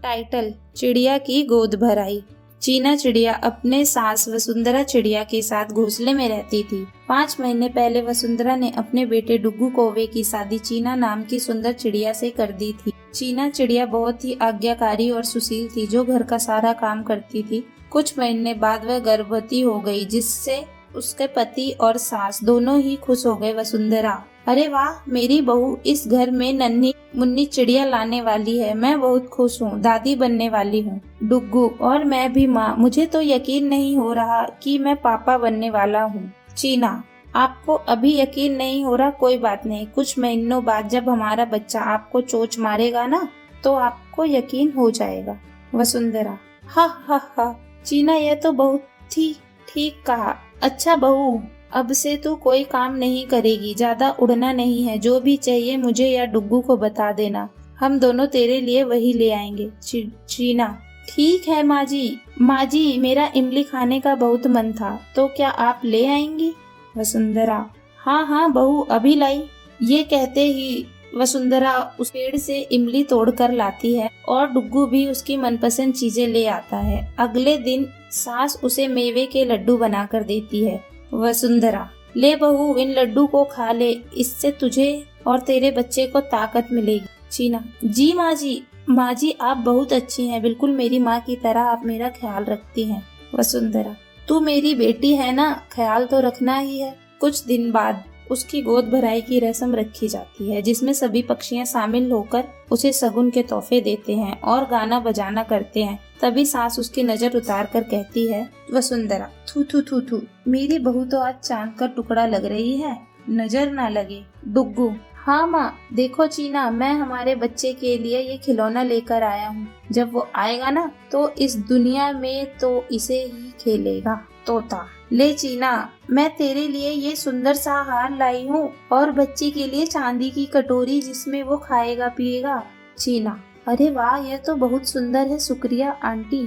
Title, चिड़िया की गोद भराई। चीना चिड़िया अपने सास वसुंधरा चिड़िया के साथ घोंसले में रहती थी। 5 महीने पहले वसुंधरा ने अपने बेटे डुग्गू कौवे की शादी चीना नाम की सुंदर चिड़िया से कर दी थी। चीना चिड़िया बहुत ही आज्ञाकारी और सुशील थी, जो घर का सारा काम करती थी। कुछ महीने बाद वह गर्भवती हो गई, जिससे उसके पति और सास दोनों ही खुश हो गए। वसुंधरा, अरे वाह, मेरी बहू इस घर में नन्ही मुन्नी चिड़िया लाने वाली है। मैं बहुत खुश हूँ, दादी बनने वाली हूँ। डुग्गू, और मैं भी माँ। मुझे तो यकीन नहीं हो रहा कि मैं पापा बनने वाला हूँ। चीना, आपको अभी यकीन नहीं हो रहा, कोई बात नहीं। कुछ महीनों बाद जब हमारा बच्चा आपको चोंच मारेगा ना, तो आपको यकीन हो जाएगा। वसुंधरा, हा हा हा। चीना, यह तो बहुत ही ठीक कहा। अच्छा बहू, अब से तू कोई काम नहीं करेगी, ज्यादा उड़ना नहीं है। जो भी चाहिए मुझे या डुग्गू को बता देना, हम दोनों तेरे लिए वही ले आएंगे। चीना, ठीक है माँ जी। माँ जी, मेरा इमली खाने का बहुत मन था, तो क्या आप ले आएंगी? वसुंधरा, हाँ हाँ बहू, अभी लाई। ये कहते ही वसुंधरा उस पेड़ से इमली तोड़कर लाती है और डुग्गू भी उसकी मनपसंद चीजें ले आता है। अगले दिन सास उसे मेवे के लड्डू बनाकर देती है। वसुंधरा, ले बहू, इन लड्डू को खा ले, इससे तुझे और तेरे बच्चे को ताकत मिलेगी। चीना, जी माँ जी। माँ जी, आप बहुत अच्छी हैं, बिल्कुल मेरी माँ की तरह आप मेरा ख्याल रखती हैं। वसुंधरा, तू मेरी बेटी है ना, ख्याल तो रखना ही है। कुछ दिन बाद उसकी गोद भराई की रस्म रखी जाती है, जिसमें सभी पक्षियां शामिल होकर उसे शगुन के तोहफे देते हैं और गाना बजाना करते हैं। तभी सास उसकी नजर उतार कर कहती है, वसुंधरा, थू थू थू थू, मेरी बहू तो आज चांद का टुकड़ा लग रही है, नजर ना लगे। डुग्गू, हाँ माँ, देखो चीना, मैं हमारे बच्चे के लिए ये खिलौना लेकर आया हूँ। जब वो आएगा ना, तो इस दुनिया में तो इसे ही खेलेगा। तोता, ले चीना, मैं तेरे लिए ये सुंदर सा हार लाई हूँ और बच्चे के लिए चांदी की कटोरी, जिसमें वो खाएगा पिएगा। चीना, अरे वाह, यह तो बहुत सुंदर है, शुक्रिया आंटी।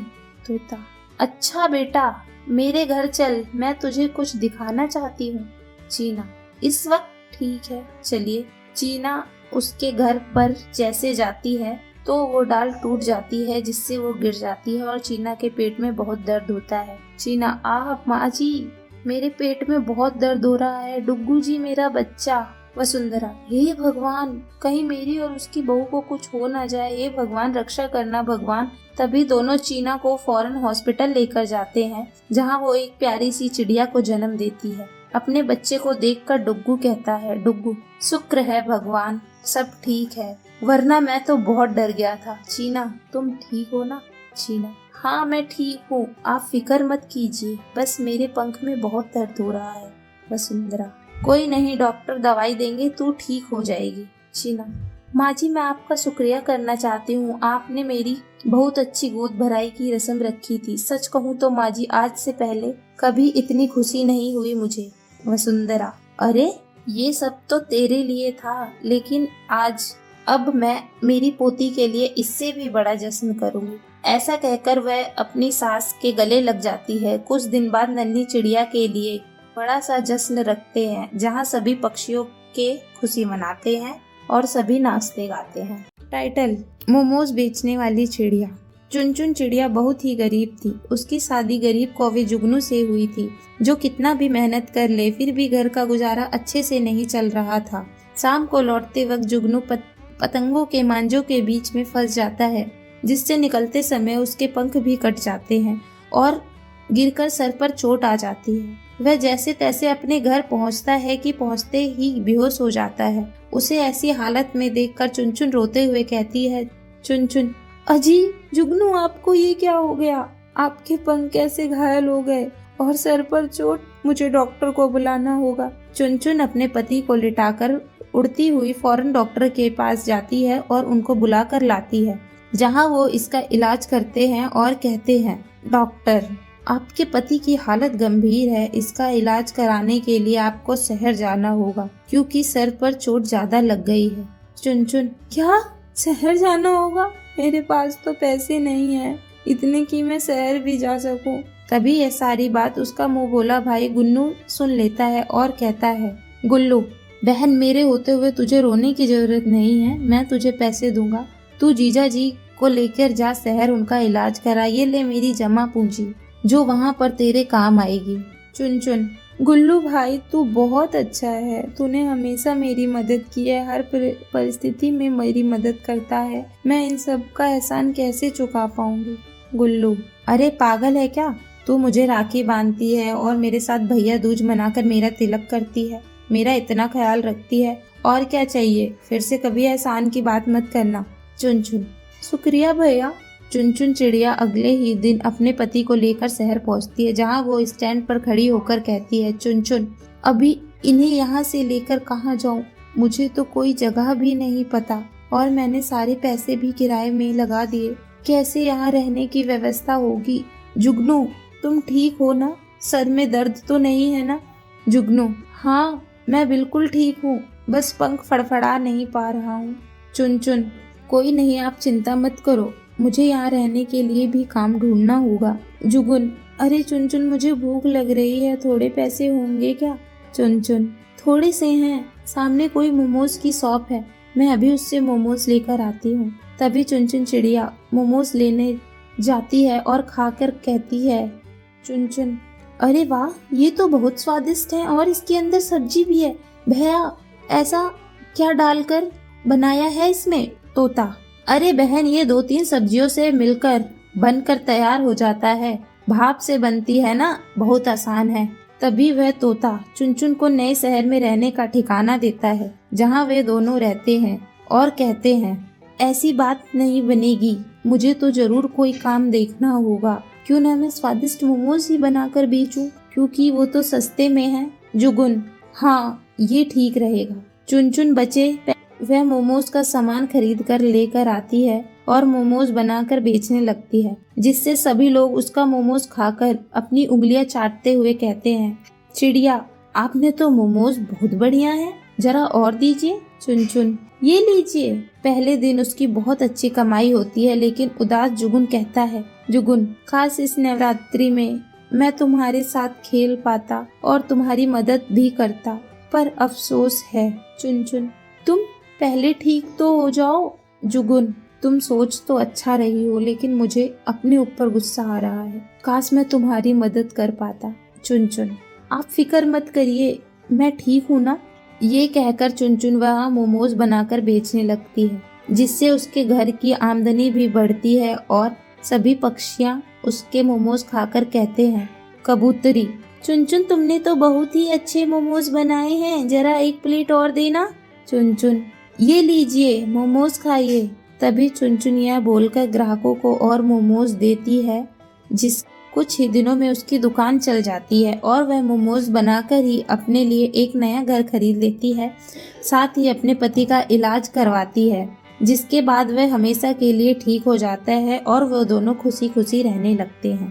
तोता, अच्छा बेटा, मेरे घर चल, मैं तुझे कुछ दिखाना चाहती हूँ। चीना, इस वक्त ठीक है, चलिए। चीना उसके घर पर जैसे जाती है तो वो डाल टूट जाती है, जिससे वो गिर जाती है और चीना के पेट में बहुत दर्द होता है। चीना, आप माँ जी, मेरे पेट में बहुत दर्द हो रहा है। डुग्गू जी, मेरा बच्चा। वसुंधरा, हे भगवान, कहीं मेरी और उसकी बहू को कुछ हो ना जाए। हे भगवान, रक्षा करना भगवान। तभी दोनों चीना को फौरन हॉस्पिटल लेकर जाते हैं, जहाँ वो एक प्यारी सी चिड़िया को जन्म देती है। अपने बच्चे को देखकर डुग्गू कहता है, डुग्गू, शुक्र है भगवान, सब ठीक है, वरना मैं तो बहुत डर गया था। चीना, तुम ठीक हो ना? चीना, हाँ मैं ठीक हूँ, आप फिक्र मत कीजिए, बस मेरे पंख में बहुत दर्द हो रहा है। वसुंधरा, कोई नहीं, डॉक्टर दवाई देंगे, तू ठीक हो जाएगी। चीना, माँ जी, मैं आपका शुक्रिया करना चाहती हूँ, आपने मेरी बहुत अच्छी गोद भराई की रस्म रखी थी। सच कहूँ तो माँ जी, आज से पहले कभी इतनी खुशी नहीं हुई मुझे। वसुंधरा, अरे ये सब तो तेरे लिए था, लेकिन अब मैं मेरी पोती के लिए इससे भी बड़ा जश्न करूंगी। ऐसा कहकर वह अपनी सास के गले लग जाती है। कुछ दिन बाद नन्ही चिड़िया के लिए बड़ा सा जश्न रखते हैं, जहाँ सभी पक्षियों के खुशी मनाते हैं और सभी नाचते गाते हैं। टाइटल, मोमोज बेचने वाली चिड़िया। चुनचुन चिड़िया बहुत ही गरीब थी। उसकी शादी गरीब कौवे जुगनू से हुई थी, जो कितना भी मेहनत कर ले फिर भी घर का गुजारा अच्छे से नहीं चल रहा था। शाम को लौटते वक्त जुगनू पतंगों के मांझों के बीच में फंस जाता है, जिससे निकलते समय उसके पंख भी कट जाते हैं और गिरकर सर पर चोट आ जाती है। वह जैसे तैसे अपने घर पहुंचता है कि पहुंचते ही बेहोश हो जाता है। उसे ऐसी हालत में देखकर चुनचुन रोते हुए कहती है, चुनचुन, अजी जुगनू, आपको ये क्या हो गया? आपके पंख कैसे घायल हो गए और सर पर चोट? मुझे डॉक्टर को बुलाना होगा। चुनचुन अपने पति को लिटाकर उड़ती हुई फौरन डॉक्टर के पास जाती है और उनको बुलाकर लाती है, जहां वो इसका इलाज करते हैं और कहते हैं, डॉक्टर, आपके पति की हालत गंभीर है, इसका इलाज कराने के लिए आपको शहर जाना होगा, क्योंकि सर पर चोट ज्यादा लग गई है। चुनचुन, क्या शहर जाना होगा? मेरे पास तो पैसे नहीं है इतने कि मैं शहर भी जा सकूं। तभी यह सारी बात उसका मुंह बोला भाई गुन्नू सुन लेता है और कहता है, गुल्लू बहन, मेरे होते हुए तुझे रोने की जरूरत नहीं है, मैं तुझे पैसे दूंगा, तू जीजा जी को लेकर जा शहर उनका इलाज करा। ये ले मेरी जमा पूंजी जो वहाँ पर तेरे काम आएगी। चुनचुन, गुल्लू भाई तू बहुत अच्छा है, तूने हमेशा मेरी मदद की है, हर परिस्थिति में मेरी मदद करता है, मैं इन सब का एहसान कैसे चुका पाऊंगी। गुल्लू, अरे पागल है क्या, तू मुझे राखी बांधती है और मेरे साथ भैया दूज मनाकर मेरा तिलक करती है, मेरा इतना ख्याल रखती है, और क्या चाहिए, फिर से कभी एहसान की बात मत करना। चुनचुन, शुक्रिया भैया। चुनचुन चिड़िया अगले ही दिन अपने पति को लेकर शहर पहुंचती है, जहां वो स्टैंड पर खड़ी होकर कहती है, चुनचुन अभी इन्हें यहाँ से लेकर कहाँ जाऊं, मुझे तो कोई जगह भी नहीं पता और मैंने सारे पैसे भी किराए में लगा दिए, कैसे यहाँ रहने की व्यवस्था होगी। जुगनू, तुम ठीक हो ना, सर में दर्द तो नहीं है ना। जुगनू, हाँ मैं बिल्कुल ठीक हूँ, बस पंख फड़फड़ा नहीं पा रहा हूँ। चुनचुन, कोई नहीं, आप चिंता मत करो, मुझे यहाँ रहने के लिए भी काम ढूंढना होगा। जुगुन, अरे चुनचुन मुझे भूख लग रही है, थोड़े पैसे होंगे क्या। चुनचुन, थोड़े से हैं, सामने कोई मोमोज की शॉप है, मैं अभी उससे मोमोज लेकर आती हूँ। तभी चुनचुन चिड़िया मोमोज लेने जाती है और खाकर कहती है, चुनचुन अरे वाह, ये तो बहुत स्वादिष्ट है और इसके अंदर सब्जी भी है, भैया ऐसा क्या डालकर बनाया है इसमें। तोता, अरे बहन ये 2-3 सब्जियों से मिलकर बनकर तैयार हो जाता है, भाप से बनती है ना, बहुत आसान है। तभी वह तोता चुनचुन को नए शहर में रहने का ठिकाना देता है, जहाँ वे दोनों रहते हैं और कहते हैं, ऐसी बात नहीं बनेगी, मुझे तो जरूर कोई काम देखना होगा, क्यों ना मैं स्वादिष्ट मोमोज ही बनाकर बेचूं, क्योंकि वो तो सस्ते में है। जुगुन, हाँ ये ठीक रहेगा। चुनचुन बचे वह मोमोज का सामान खरीद कर लेकर आती है और मोमोज बनाकर बेचने लगती है, जिससे सभी लोग उसका मोमोज खाकर अपनी उंगलियां चाटते हुए कहते हैं, चिड़िया आपने तो मोमोज बहुत बढ़िया है, जरा और दीजिए। चुनचुन, ये लीजिए। पहले दिन उसकी बहुत अच्छी कमाई होती है, लेकिन उदास जुगुन कहता है, जुगुन खास इस नवरात्रि में मैं तुम्हारे साथ खेल पाता और तुम्हारी मदद भी करता, पर अफसोस है। चुनचुन, तुम पहले ठीक तो हो जाओ। जुगुन, तुम सोच तो अच्छा रही हो, लेकिन मुझे अपने ऊपर गुस्सा आ रहा है, काश मैं तुम्हारी मदद कर पाता। चुनचुन, आप फिक्र मत करिए, मैं ठीक हूँ ना। ये कहकर चुनचुन वहाँ मोमोज बनाकर बेचने लगती है, जिससे उसके घर की आमदनी भी बढ़ती है और सभी पक्षियाँ उसके मोमोज खाकर कहते हैं, कबूतरी, चुनचुन तुमने तो बहुत ही अच्छे मोमोज बनाए हैं, जरा एक प्लेट और देना। चुनचुन, ये लीजिए मोमोज खाइए। तभी चुनचुन यह बोलकर ग्राहकों को और मोमोज देती है, जिस कुछ ही दिनों में उसकी दुकान चल जाती है और वह मोमोज बनाकर ही अपने लिए एक नया घर खरीद लेती है, साथ ही अपने पति का इलाज करवाती है, जिसके बाद वह हमेशा के लिए ठीक हो जाता है और वह दोनों खुशी खुशी रहने लगते हैं।